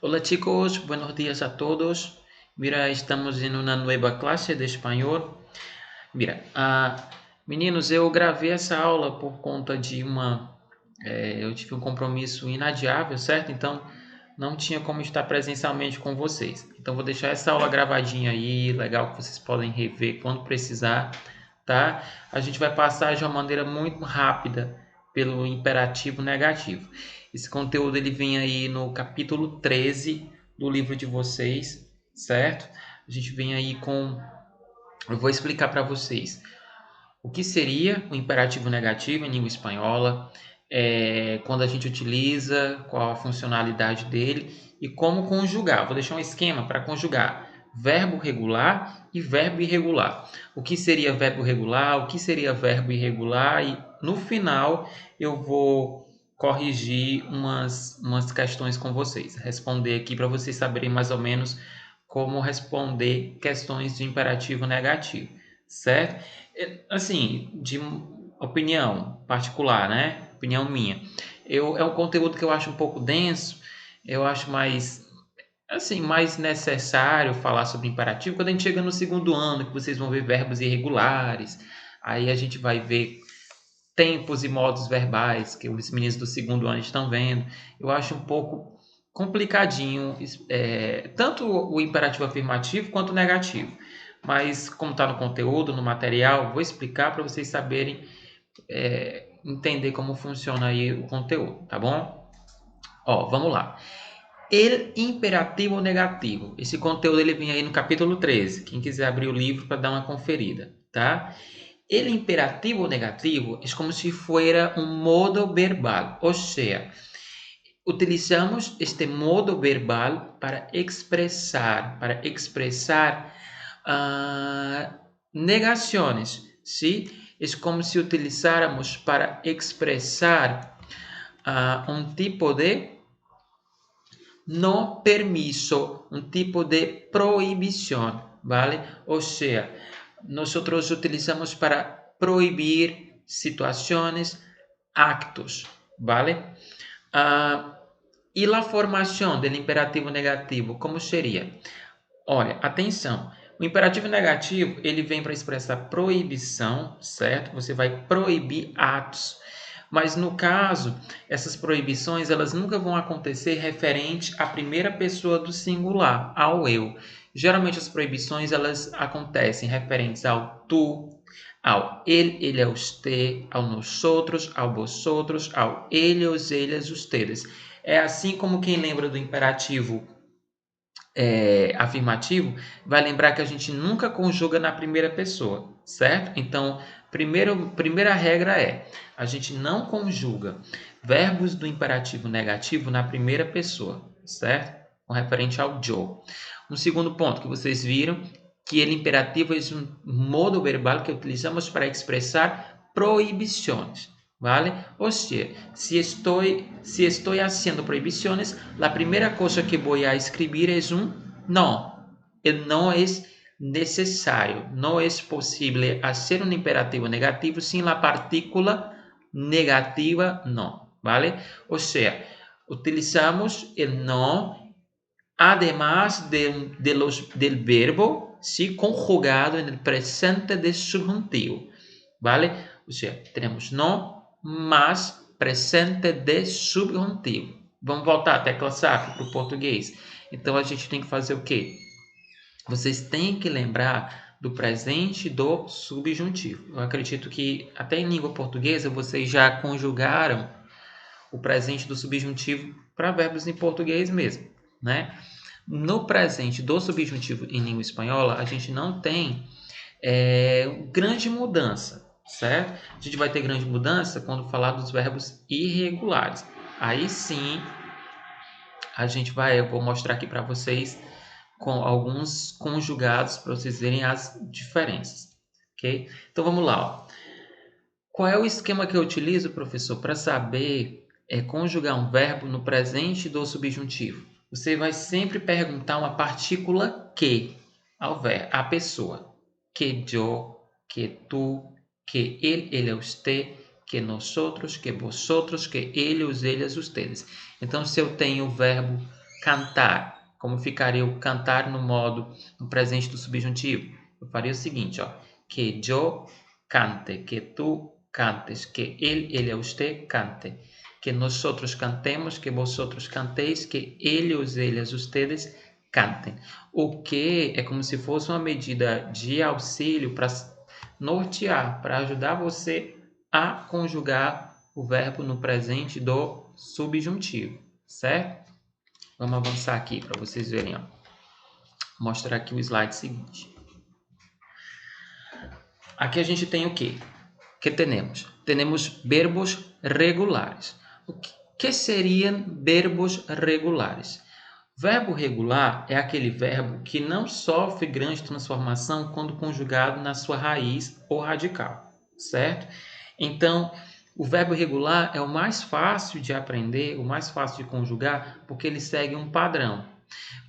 Hola chicos, buenos días a todos. Mira, estamos em uma nova classe de espanhol. Mira, meninos, eu gravei essa aula por conta de eu tive um compromisso inadiável, certo? Então, não tinha como estar presencialmente com vocês. Então, vou deixar essa aula gravadinha aí, legal que vocês podem rever quando precisar, tá? A gente vai passar de uma maneira muito rápida pelo imperativo negativo. Esse conteúdo ele vem aí no capítulo 13 do livro de vocês, certo? A gente vem aí com eu vou explicar para vocês o que seria o imperativo negativo em língua espanhola, quando a gente utiliza, qual a funcionalidade dele e como conjugar. Vou deixar um esquema para conjugar verbo regular e verbo irregular. O que seria verbo regular, o que seria verbo irregular e no final eu vou corrigir umas questões com vocês, responder aqui para vocês saberem mais ou menos como responder questões de imperativo negativo, certo? Assim, de opinião particular, né? Opinião minha. É um conteúdo que eu acho um pouco denso, eu acho mais necessário falar sobre imperativo quando a gente chega no segundo ano, que vocês vão ver verbos irregulares, aí a gente vai ver tempos e modos verbais que os meninos do segundo ano estão vendo. Eu acho um pouco complicadinho, tanto o imperativo afirmativo quanto o negativo. Mas como está no conteúdo, no material, vou explicar para vocês saberem entender como funciona aí o conteúdo, tá bom? Ó, vamos lá. El imperativo negativo. Esse conteúdo ele vem aí no capítulo 13. Quem quiser abrir o livro para dar uma conferida, tá? El imperativo negativo é como se fosse um modo verbal, ou seja, utilizamos este modo verbal para expressar negações, ¿sí? É como se utilizáramos para expressar um tipo de no permiso, um tipo de proibição, ¿vale? Ou seja, nós utilizamos para proibir situações, actos, ¿vale? E a formação do imperativo negativo, como seria? Olha, atenção. O imperativo negativo, ele vem para expressar proibição, certo? Você vai proibir atos. Mas no caso, essas proibições, elas nunca vão acontecer referente à primeira pessoa do singular, ao eu. Geralmente as proibições, elas acontecem referentes ao tu, ao ele é usted, ao nosotros, ao vosotros, ao ellos, ellas, ustedes. É assim como quem lembra do imperativo afirmativo, vai lembrar que a gente nunca conjuga na primeira pessoa, certo? Então, primeira regra é, a gente não conjuga verbos do imperativo negativo na primeira pessoa, certo? Com referente ao eu. Um segundo ponto que vocês viram, que ele imperativo é um modo verbal que utilizamos para expressar proibições. ¿Vale? O sea, si estoy haciendo prohibiciones, la primera cosa que voy a escribir es un no. El no es necesario, no es posible hacer un imperativo negativo sin la partícula negativa no, ¿vale? O sea, utilizamos el no además del verbo, ¿sí? Conjugado en el presente de subjuntivo, ¿vale? O sea, tenemos no mas presente de subjuntivo. Vamos voltar à tecla SAP para o português. Então a gente tem que fazer o quê? Vocês têm que lembrar do presente do subjuntivo. Eu acredito que até em língua portuguesa vocês já conjugaram o presente do subjuntivo para verbos em português mesmo, né? No presente do subjuntivo em língua espanhola, a gente não tem grande mudança, certo? A gente vai ter grande mudança quando falar dos verbos irregulares. Aí sim, eu vou mostrar aqui para vocês com alguns conjugados para vocês verem as diferenças, ok? Então vamos lá. Ó. Qual é o esquema que eu utilizo, professor, para saber conjugar um verbo no presente do subjuntivo? Você vai sempre perguntar uma partícula que ao verbo, à pessoa. Que eu, que tu, que ele é usted, que nosotros, que vosotros, que ellos, ellas, ustedes. Então, se eu tenho o verbo cantar. Como ficaria o cantar no presente do subjuntivo? Eu faria o seguinte, ó. Que yo cante, que tu cantes, que ele, usted cante. Que nosotros cantemos, que vosotros cantéis, que ellos, ellas, ustedes cantem. O que é como se fosse uma medida de auxílio para nortear, para ajudar você a conjugar o verbo no presente do subjuntivo, certo? Vamos avançar aqui para vocês verem. Ó. Vou mostrar aqui o slide seguinte. Aqui a gente tem o quê? Que temos? Temos verbos regulares. O que seriam verbos regulares? Verbo regular é aquele verbo que não sofre grande transformação quando conjugado na sua raiz ou radical, certo? Então, o verbo regular é o mais fácil de aprender, o mais fácil de conjugar, porque ele segue um padrão.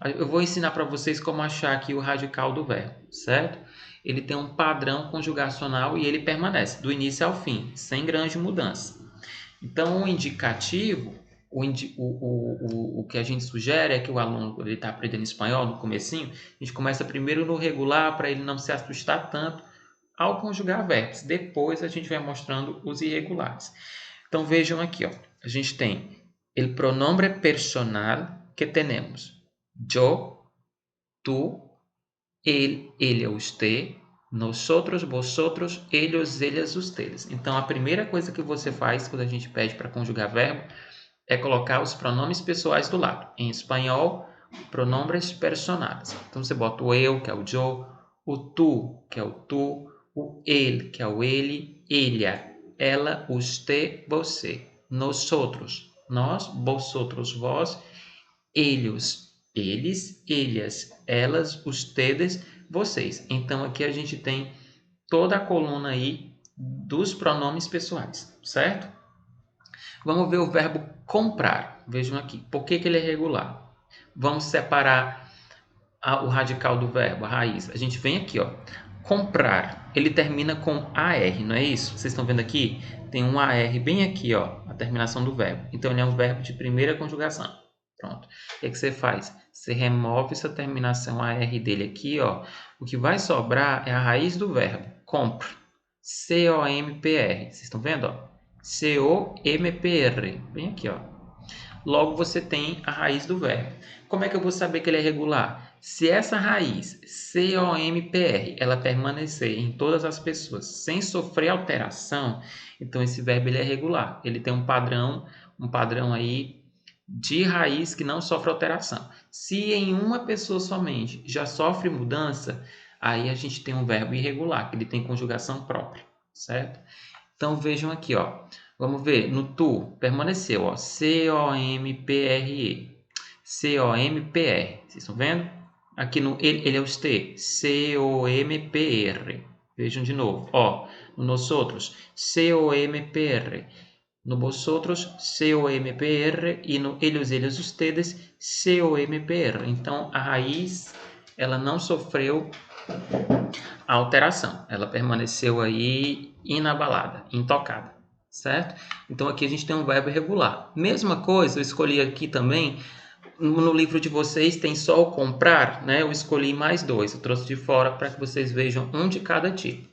Eu vou ensinar para vocês como achar aqui o radical do verbo, certo? Ele tem um padrão conjugacional e ele permanece do início ao fim, sem grande mudança. Então, o indicativo, o que a gente sugere é que o aluno, quando ele está aprendendo espanhol no comecinho, a gente começa primeiro no regular para ele não se assustar tanto ao conjugar verbos. Depois a gente vai mostrando os irregulares. Então, vejam aqui, ó, a gente tem o pronombre personal que temos yo, tú, él, ella, usted, nosotros, vosotros, ellos, ellas, ustedes. Então, a primeira coisa que você faz quando a gente pede para conjugar verbo é colocar os pronomes pessoais do lado. Em espanhol, pronombres personais. Então, você bota o eu, que é o yo, o tu, que é o tu, o ele, que é o ele, ella, ela, usted, você, nosotros, nós, vosotros, vós, ellos, eles, ellas, elas, ustedes, vocês. Então, aqui a gente tem toda a coluna aí dos pronomes pessoais, certo? Vamos ver o verbo comprar. Vejam aqui. Por que ele é regular? Vamos separar o radical do verbo, a raiz. A gente vem aqui, ó. Comprar. Ele termina com AR, não é isso? Vocês estão vendo aqui? Tem um AR bem aqui, ó, a terminação do verbo. Então, ele é um verbo de primeira conjugação. Pronto. O que você faz? Você remove essa terminação AR dele aqui, ó. O que vai sobrar é a raiz do verbo. Compre. C-O-M-P-R. Vocês estão vendo, ó? C-O-M-P-R. Bem aqui, ó. Logo, você tem a raiz do verbo. Como é que eu vou saber que ele é regular? Se essa raiz, C-O-M-P-R, ela permanecer em todas as pessoas sem sofrer alteração, então esse verbo ele é regular. Ele tem um padrão aí de raiz que não sofre alteração. Se em uma pessoa somente já sofre mudança, aí a gente tem um verbo irregular, que ele tem conjugação própria, certo? Então vejam aqui, ó. Vamos ver, no tu, permaneceu, ó, C-O-M-P-R-E, C-O-M-P-R, vocês estão vendo? Aqui no ele é o ste, C-O-M-P-R, vejam de novo, ó, no nós outros, C-O-M-P-R, no vosotros, C-O-M-P-R, e no ellos, ustedes, C-O-M-P-R. Então, a raiz, ela não sofreu alteração, ela permaneceu aí inabalada, intocada, certo? Então, aqui a gente tem um verbo irregular. Mesma coisa, eu escolhi aqui também, no livro de vocês tem só o comprar, né? Eu escolhi mais dois, eu trouxe de fora para que vocês vejam um de cada tipo.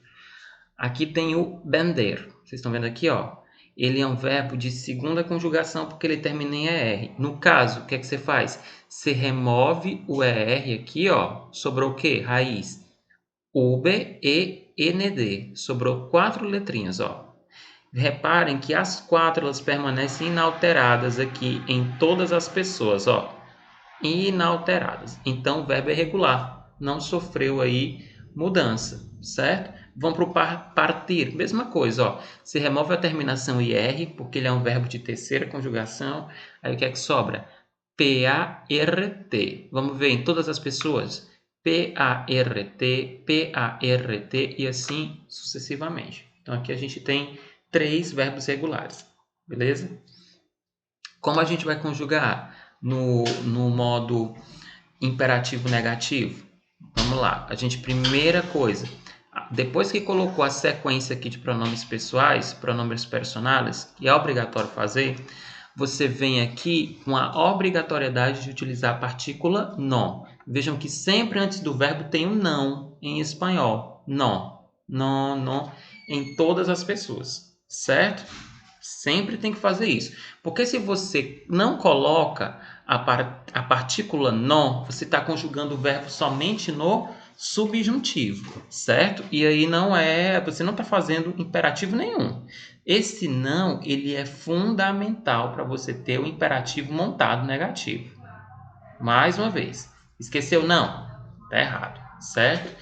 Aqui tem o vender, vocês estão vendo aqui, ó. Ele é um verbo de segunda conjugação porque ele termina em ER. No caso, o que é que você faz? Você remove o ER aqui, ó. Sobrou o quê? Raiz. U-B-E-N-D. Sobrou 4 letrinhas, ó. Reparem que as 4 elas permanecem inalteradas aqui em todas as pessoas, ó. Inalteradas. Então, o verbo é regular. Não sofreu aí mudança, certo? Vamos para o partir. Mesma coisa, ó. Você remove a terminação IR, porque ele é um verbo de terceira conjugação. Aí o que é que sobra? P-A-R-T. Vamos ver em todas as pessoas? P-A-R-T, P-A-R-T e assim sucessivamente. Então, aqui a gente tem 3 verbos regulares. Beleza? Como a gente vai conjugar no modo imperativo negativo? Vamos lá. A gente, primeira coisa, depois que colocou a sequência aqui de pronomes pessoais, pronomes personais, que é obrigatório fazer, você vem aqui com a obrigatoriedade de utilizar a partícula no. Vejam que sempre antes do verbo tem um não em espanhol. No, no, no, em todas as pessoas, certo? Sempre tem que fazer isso. Porque se você não coloca a partícula no, você está conjugando o verbo somente no subjuntivo, certo? E aí você não está fazendo imperativo nenhum. Esse não, ele é fundamental para você ter o imperativo montado negativo. Mais uma vez, esqueceu não? Tá errado, certo?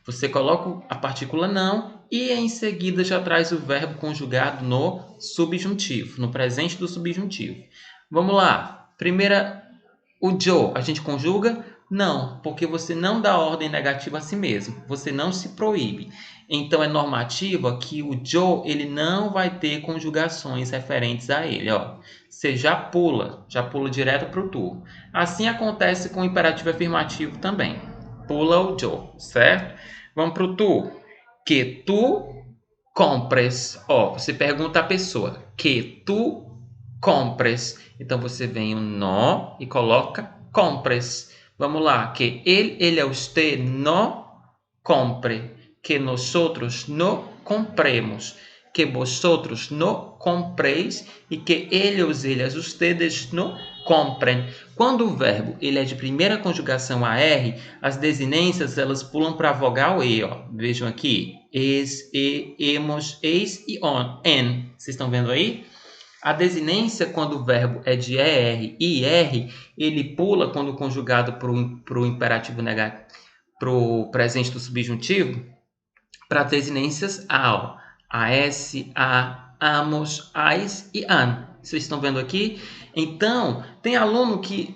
Você coloca a partícula não e em seguida já traz o verbo conjugado no subjuntivo, no presente do subjuntivo. Vamos lá. Primeira, o yo, a gente conjuga? Não, porque você não dá ordem negativa a si mesmo. Você não se proíbe. Então é normativa que o yo ele não vai ter conjugações referentes a ele. Ó. Você já pula direto para o tu. Assim acontece com o imperativo afirmativo também. Pula o yo, certo? Vamos para o tu. Que tu compres. Ó, você pergunta à pessoa. Que tu compres. Então você vem o no e coloca compres. Vamos lá, que ele é usted no compre, que nosotros no compremos, que vosotros no compréis e que ellos, ellas, ustedes no comprem. Quando o verbo ele é de primeira conjugação AR, as desinências elas pulam para a vogal E. Ó. Vejam aqui, es, e, emos, eis e on, en. Vocês estão vendo aí? A desinência, quando o verbo é de ER e IR, ele pula quando conjugado para o imperativo negativo, para o presente do subjuntivo, para desinências AO. AS, A, amos, AIS e AN. Vocês estão vendo aqui? Então, tem aluno que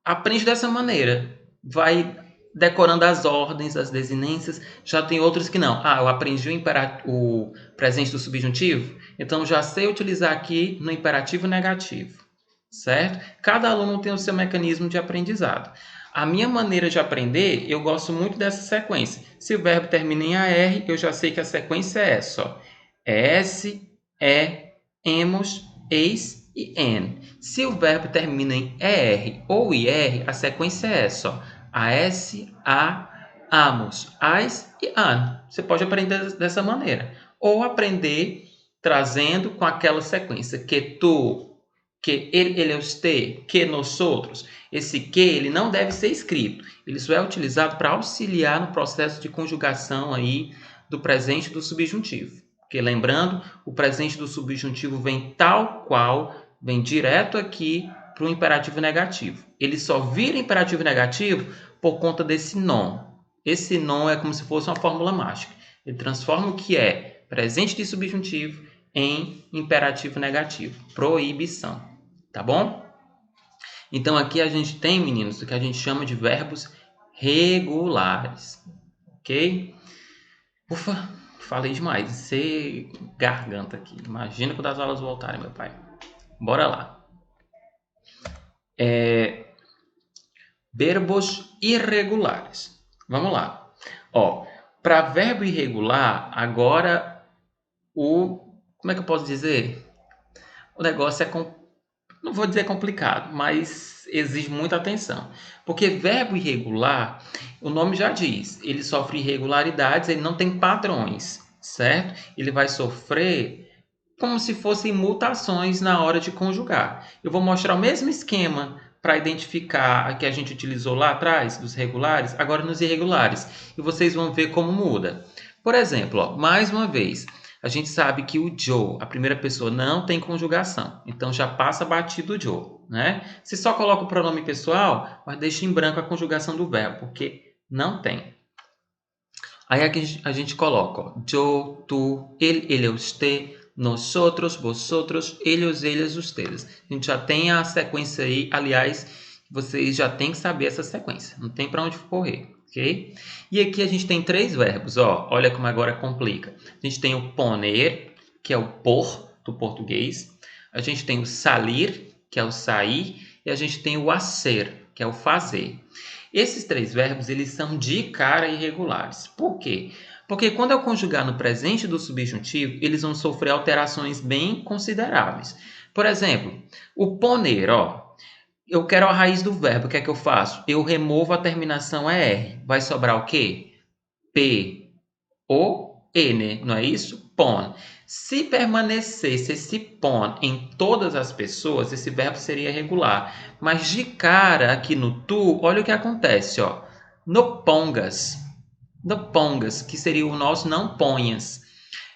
aprende dessa maneira. Vai decorando as ordens, as desinências. Já tem outros que não. Eu aprendi o presente do subjuntivo, então já sei utilizar aqui no imperativo negativo, certo? Cada aluno tem o seu mecanismo de aprendizado. A minha maneira de aprender, eu gosto muito dessa sequência. Se o verbo termina em AR, eu já sei que a sequência é essa. Ó. S, E, emos, eis e en. Se o verbo termina em ER ou IR, a sequência é essa. Ó. AS, A, amos, AIS e AN. Você pode aprender dessa maneira. Ou aprender trazendo com aquela sequência. Que tu, que ele é usted, que nós outros. Esse que ele não deve ser escrito. Ele só é utilizado para auxiliar no processo de conjugação aí do presente do subjuntivo. Porque lembrando, o presente do subjuntivo vem tal qual, vem direto aqui para o imperativo negativo. Ele só vira imperativo negativo por conta desse non. Esse non é como se fosse uma fórmula mágica. Ele transforma o que é presente de subjuntivo em imperativo negativo. Proibição. Tá bom? Então aqui a gente tem, meninos, o que a gente chama de verbos regulares. Ok? Ufa, falei demais. Você garganta aqui. Imagina quando as aulas voltarem, meu pai. Bora lá. Verbos irregulares. Vamos lá. Ó, para verbo irregular, agora como é que eu posso dizer? O negócio não vou dizer complicado, mas exige muita atenção. Porque verbo irregular, o nome já diz, ele sofre irregularidades, ele não tem padrões, certo? Ele vai sofrer como se fossem mutações na hora de conjugar. Eu vou mostrar o mesmo esquema para identificar a que a gente utilizou lá atrás, dos regulares, agora nos irregulares. E vocês vão ver como muda. Por exemplo, ó, mais uma vez, a gente sabe que o Joe, a primeira pessoa, não tem conjugação. Então já passa batido o Joe. Né? Você só coloca o pronome pessoal, mas deixa em branco a conjugação do verbo, porque não tem. Aí aqui a gente coloca ó, Joe, tu, ele, usted, nosotros, vosotros, ellos, ellas, ustedes. A gente já tem a sequência aí, aliás, vocês já têm que saber essa sequência. Não tem para onde correr, ok? E aqui a gente tem 3 verbos, ó. Olha como agora complica. A gente tem o poner, que é o por, do português. A gente tem o salir, que é o sair. E a gente tem o hacer, que é o fazer. Esses 3 verbos, eles são de cara irregulares. Por quê? Porque quando eu conjugar no presente do subjuntivo, eles vão sofrer alterações bem consideráveis. Por exemplo, o poner, ó. Eu quero a raiz do verbo, o que é que eu faço? Eu removo a terminação ER. Vai sobrar o quê? P, O, E, né? Não é isso? Pon. Se permanecesse esse pon em todas as pessoas, esse verbo seria regular. Mas de cara aqui no tu, olha o que acontece, ó. No pongas. No pongas, que seria o nosso não ponhas.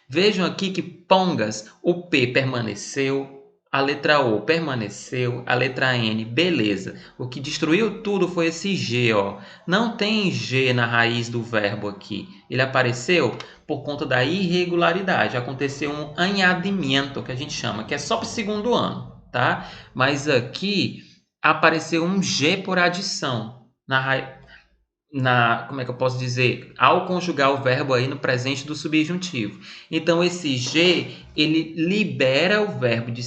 Vejam aqui que pongas, o P permaneceu, a letra O permaneceu, a letra N, beleza. O que destruiu tudo foi esse G, ó. Não tem G na raiz do verbo aqui. Ele apareceu por conta da irregularidade. Aconteceu um añadimiento, que a gente chama, que é só para o segundo ano, tá? Mas aqui apareceu um G por adição como é que eu posso dizer, ao conjugar o verbo aí no presente do subjuntivo. Então esse G, ele libera o verbo de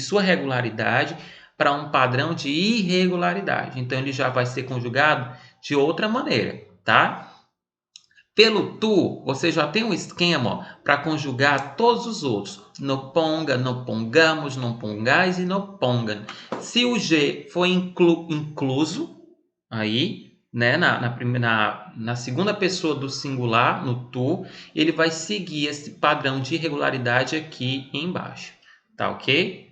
sua regularidade para um padrão de irregularidade. Então ele já vai ser conjugado de outra maneira, tá? Pelo tu, você já tem um esquema para conjugar todos os outros. No ponga, no pongamos, no pongais e no pongan. Se o G for incluso, aí, né, na segunda pessoa do singular, no tu, ele vai seguir esse padrão de irregularidade aqui embaixo, tá ok?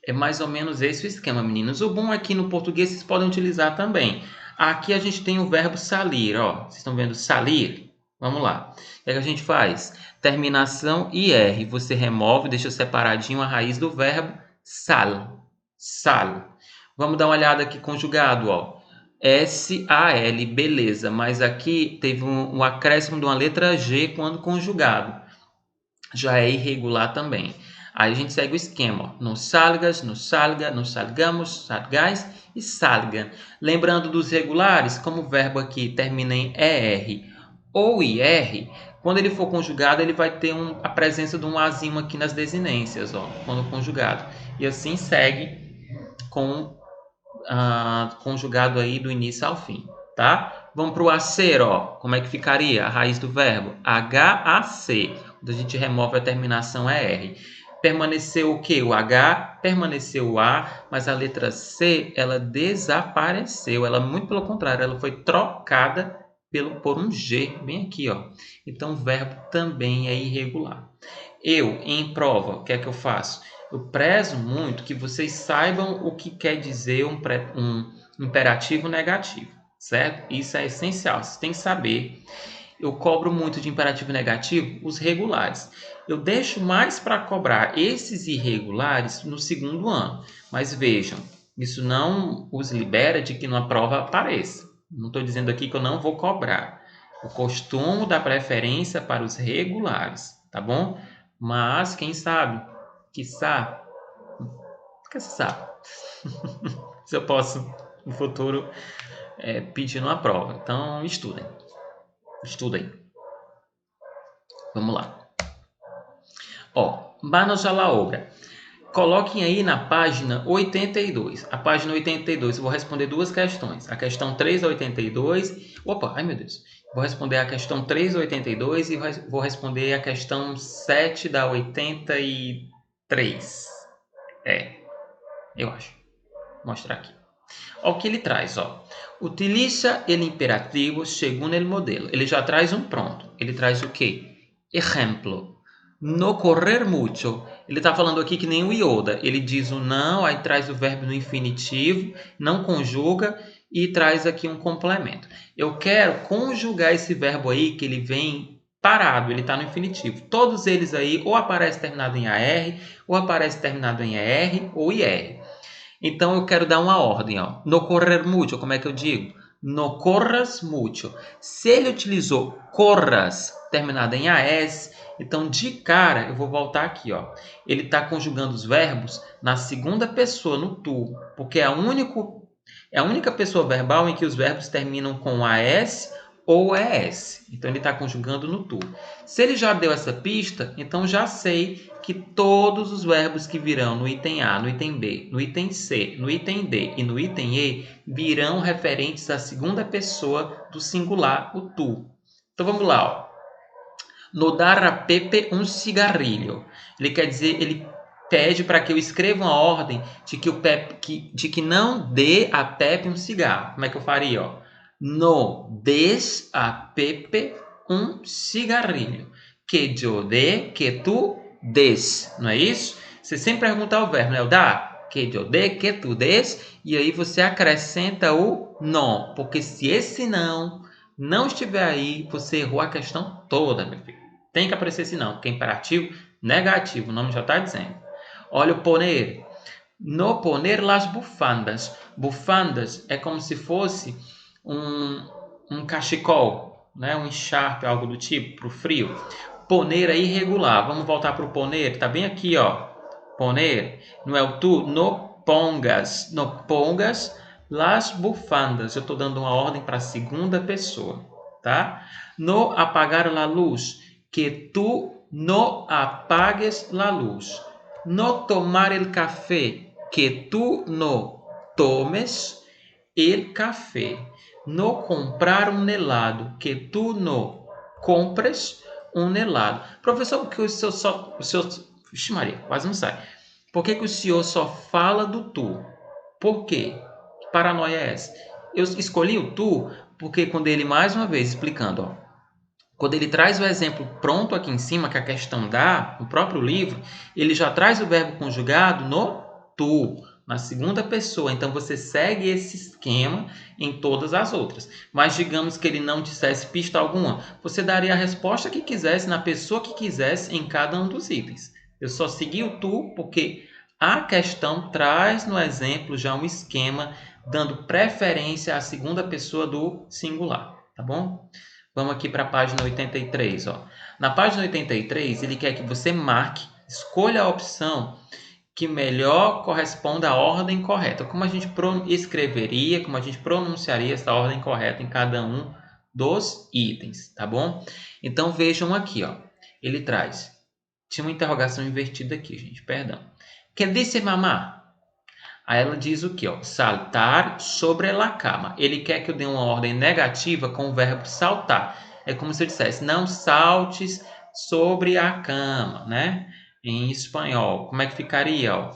É mais ou menos esse o esquema, meninos. O bom é que no português vocês podem utilizar também. Aqui a gente tem o verbo salir, ó. Vocês estão vendo salir? Vamos lá. O que é que a gente faz? Terminação IR. Você remove, deixa separadinho a raiz do verbo sal. Sal. Vamos dar uma olhada aqui conjugado, ó. S-A-L, beleza, mas aqui teve um acréscimo de uma letra G quando conjugado. Já é irregular também. Aí a gente segue o esquema, ó. No salgas, no salga, no salgamos, salgais e salgan. Lembrando dos regulares, como o verbo aqui termina em ER ou IR, quando ele for conjugado, ele vai ter a presença de um azinho aqui nas desinências, ó, quando conjugado. E assim segue com conjugado aí do início ao fim, tá? Vamos para o AC, ó. Como é que ficaria a raiz do verbo? HAC. Quando a gente remove a terminação ER. Permaneceu o que? O H, permaneceu o A, mas a letra C, ela desapareceu. Ela, muito pelo contrário, ela foi trocada por um G, bem aqui, ó. Então, o verbo também é irregular. Eu, em prova, o que é que eu faço? Eu prezo muito que vocês saibam o que quer dizer um imperativo negativo, certo? Isso é essencial, vocês têm que saber. Eu cobro muito de imperativo negativo os regulares. Eu deixo mais para cobrar esses irregulares no segundo ano. Mas vejam, isso não os libera de que numa prova apareça. Não estou dizendo aqui que eu não vou cobrar. Eu costumo dar preferência para os regulares, tá bom? Mas quem sabe, quiçá, nunca se sabe. Se eu posso no futuro pedir numa prova. Então estudem. Estudem. Vamos lá. Ó, manos à la obra. Coloquem aí na página 82. A página 82, eu vou responder duas questões. A questão 3 a 82. Opa, ai meu Deus. Vou responder a questão 3 a 82 e vou responder a questão 7 da 83. Eu acho. Vou mostrar aqui. Olha o que ele traz, ó. Utiliza el imperativo según el modelo. Ele já traz um pronto. Ele traz o quê? Exemplo. No correr mucho. Ele está falando aqui que nem o Yoda. Ele diz o não, aí traz o verbo no infinitivo, não conjuga e traz aqui um complemento. Eu quero conjugar esse verbo aí que ele vem parado, ele está no infinitivo. Todos eles aí ou aparece terminado em AR, ou aparece terminado em ER ou IR. Então eu quero dar uma ordem, ó. No correr mucho, como é que eu digo? No corras mucho. Se ele utilizou corras terminado em AS, então de cara eu vou voltar aqui, ó. Ele está conjugando os verbos na segunda pessoa, no tu, porque é a única pessoa verbal em que os verbos terminam com AS ou ES. Então ele está conjugando no tu. Se ele já deu essa pista, então já sei que todos os verbos que virão no item A, no item B, no item C, no item D e no item E virão referentes à segunda pessoa do singular, o tu. Então vamos lá, ó. No dar a Pepe um cigarrilho. Ele quer dizer, ele pede para que eu escreva uma ordem de que não dê a Pepe um cigarro. Como é que eu faria? Ó? No des a Pepe um cigarrilho. Que eu dê, que tu des. Não é isso? Você sempre pergunta o verbo, né? O dá, que eu dê, que tu des. E aí você acrescenta o não. Porque se esse não estiver aí, você errou a questão toda, meu filho. Tem que aparecer esse não, porque é imperativo negativo, o nome já está dizendo. Olha o poner. No poner las bufandas. Bufandas é como se fosse um cachecol, né? Um encharpe, algo do tipo, para o frio. Poner é irregular. Vamos voltar para o poner. Está bem aqui, ó. Poner. Não é o tu. No pongas. No pongas las bufandas. Eu estou dando uma ordem para a segunda pessoa, tá? No apagar a luz. Que tu no apagues la luz. No tomar el café. Que tu no tomes el café. No comprar um helado. Que tu no compres um helado. Professor, por que o senhor Vixe Maria, quase não sai. Por que o senhor só fala do tu? Por quê? Que paranoia é essa? Eu escolhi o tu porque quando ele, mais uma vez, explicando, ó, quando ele traz o exemplo pronto aqui em cima, que a questão dá, no próprio livro, ele já traz o verbo conjugado no tu, na segunda pessoa. Então, você segue esse esquema em todas as outras. Mas, digamos que ele não dissesse pista alguma, você daria a resposta que quisesse, na pessoa que quisesse, em cada um dos itens. Eu só segui o tu porque a questão traz no exemplo já um esquema dando preferência à segunda pessoa do singular, tá bom? Vamos aqui para a página 83. Ó. Na página 83, ele quer que você marque, escolha a opção que melhor corresponda à ordem correta. Como a gente escreveria, como a gente pronunciaria essa ordem correta em cada um dos itens, tá bom? Então vejam aqui, ó. Ele traz. Tinha uma interrogação invertida aqui, gente, perdão. Que disse mamá? Aí ela diz o que? Ó? Saltar sobre a cama. Ele quer que eu dê uma ordem negativa com o verbo saltar. É como se eu dissesse, não saltes sobre a cama, né? Em espanhol. Como é que ficaria? Ó?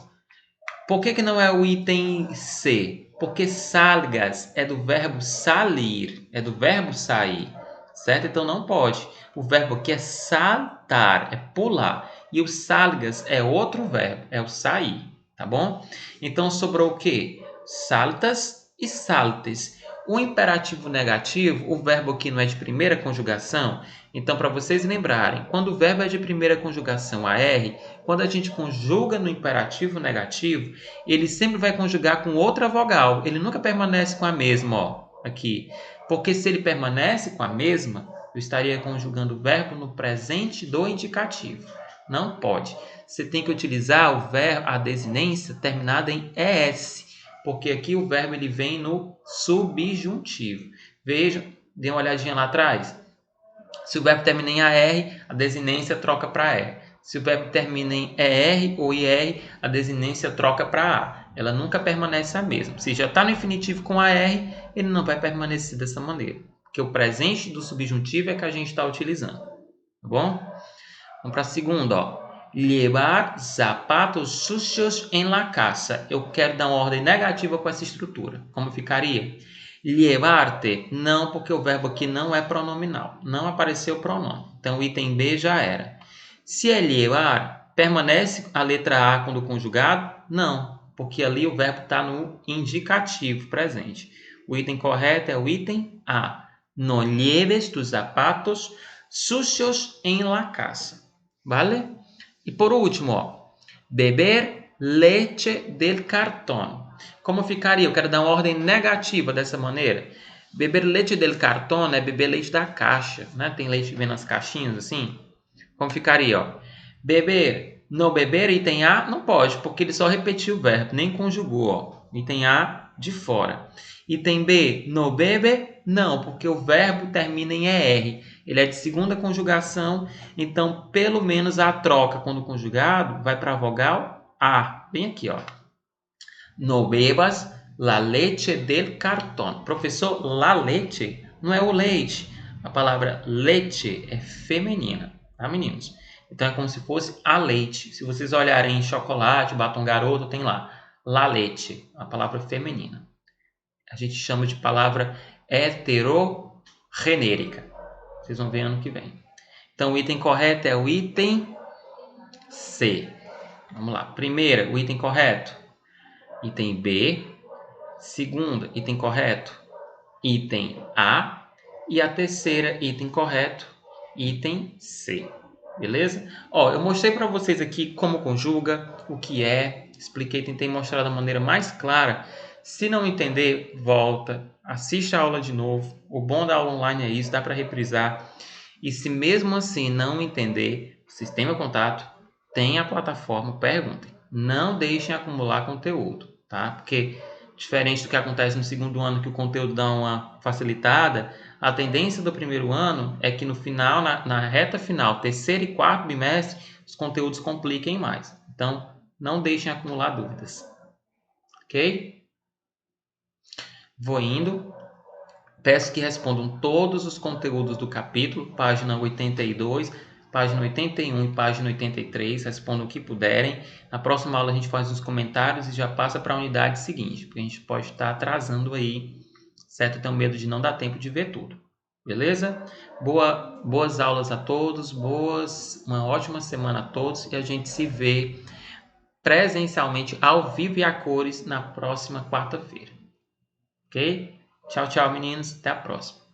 Por que não é o item C? Porque salgas é do verbo salir, é do verbo sair, certo? Então não pode. O verbo aqui é saltar, é pular. E o salgas é outro verbo, é o sair. Tá bom? Então sobrou o quê? Saltas e saltes. O imperativo negativo, o verbo aqui não é de primeira conjugação. Então, para vocês lembrarem, quando o verbo é de primeira conjugação AR, quando a gente conjuga no imperativo negativo, ele sempre vai conjugar com outra vogal. Ele nunca permanece com a mesma, ó, aqui. Porque se ele permanece com a mesma, eu estaria conjugando o verbo no presente do indicativo. Não pode. Você tem que utilizar o verbo, a desinência terminada em ES, porque aqui o verbo ele vem no subjuntivo. Veja, dê uma olhadinha lá atrás. Se o verbo termina em AR, a desinência troca para R. Se o verbo termina em ER ou IR, a desinência troca para A. Ela nunca permanece a mesma. Se já está no infinitivo com AR, ele não vai permanecer dessa maneira, porque o presente do subjuntivo é que a gente está utilizando. Tá bom? Vamos para a segunda, ó. Llevar zapatos sucios en la casa. Eu quero dar uma ordem negativa com essa estrutura. Como ficaria? Llevarte, não, porque o verbo aqui não é pronominal. Não apareceu o pronome. Então, o item B já era. Se é llevar, permanece a letra A quando conjugado? Não, porque ali o verbo está no indicativo presente. O item correto é o item A. No lleves tus zapatos sucios en la casa. Vale? E por último, ó, beber leite del cartón. Como ficaria? Eu quero dar uma ordem negativa dessa maneira. Beber leite del cartón é beber leite da caixa, né? Tem leite que vem nas caixinhas assim. Como ficaria? Ó? Beber. No beber, item A, não pode, porque ele só repetiu o verbo, nem conjugou. Ó. Item A de fora. Item B, no bebe, não, porque o verbo termina em ER. Ele é de segunda conjugação, então pelo menos a troca quando conjugado vai para a vogal A. Bem aqui, ó. No bebas la leche del cartón. Professor, la leche não é o leite. A palavra leite é feminina, tá, meninos? Então é como se fosse a leite. Se vocês olharem em chocolate, batom garoto, tem lá la leite, a palavra feminina. A gente chama de palavra heterogenérica. Vocês vão ver ano que vem. Então o item correto é o item C. Vamos lá. Primeira, o item correto. Item B. Segunda, item correto. Item A. E a terceira, item correto. Item C. Beleza? Ó, eu mostrei para vocês aqui como conjuga, o que é. Expliquei, tentei mostrar da maneira mais clara. Se não entender, volta. Assiste a aula de novo. O bom da aula online é isso, dá para reprisar. E se mesmo assim não entender, vocês têm meu contato, tem a plataforma, perguntem. Não deixem acumular conteúdo, tá? Porque, diferente do que acontece no segundo ano, que o conteúdo dá uma facilitada, a tendência do primeiro ano é que no final, na reta final, terceiro e quarto bimestre, os conteúdos compliquem mais. Então, não deixem acumular dúvidas. Ok? Vou indo. Peço que respondam todos os conteúdos do capítulo, página 82, página 81 e página 83. Respondam o que puderem. Na próxima aula a gente faz os comentários e já passa para a unidade seguinte, porque a gente pode estar atrasando aí, certo? Eu tenho medo de não dar tempo de ver tudo. Beleza? Boas aulas a todos, uma ótima semana a todos e a gente se vê presencialmente ao vivo e a cores na próxima quarta-feira. Ok? Tchau, tchau, meninos. Até a próxima.